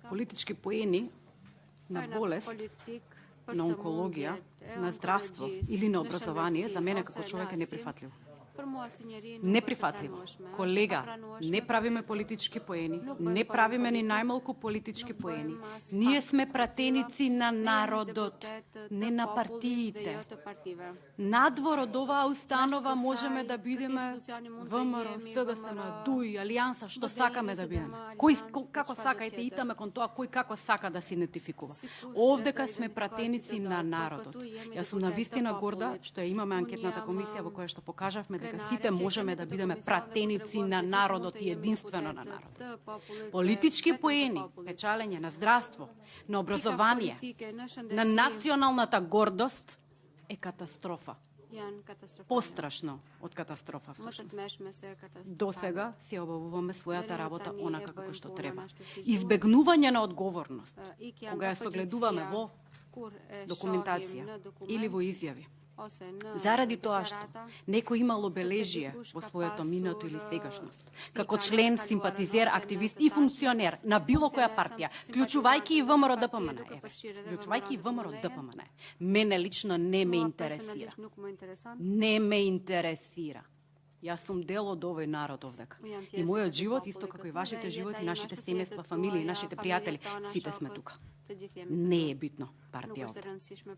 Политички поени на болест, на онкологија, на здравство или на образование за мене како човек е неприфатливо. Неприфатливо. Колега, не правиме политички поени, не правиме ни најмалку политички поени. Ние сме пратеници на народот, не на партиите. Надвор од оваа установа можеме да бидеме ВМРО, СДСМ, ДУИ, Алијанса, што сакаме да бидеме. Кој како сакајте, итаме кон тоа кој како сака да се идентификува. Овдека сме пратеници на народот. Јас сум навистина горда што ја имаме анкетната комисија во која што покажавме дека сите можеме да бидеме пратеници на народот и единствено на народот. Политички поени, печалење на здравство, на образование, на националната гордост е катастрофа. Пострашно од катастрофа всушност. До сега си обавуваме својата работа онака како што треба. Избегнување на одговорност, кога ја согледуваме во документација или во изјави. Заради тоа што некој имал обележие во своето минато или сегашност, како член, симпатизер, активист и функционер на било која партија, вклучувајќи и ВМРО ДПМН. Вклучувајќи и ВМРО ДПМН. Мене лично не ме интересира. Не ме интересира. Јас сум дел од овој народ овдека. И мојот живот, исто како и вашите животи, нашите семејства, фамилии, нашите пријатели, сите сме тука. Не е битно партија овде.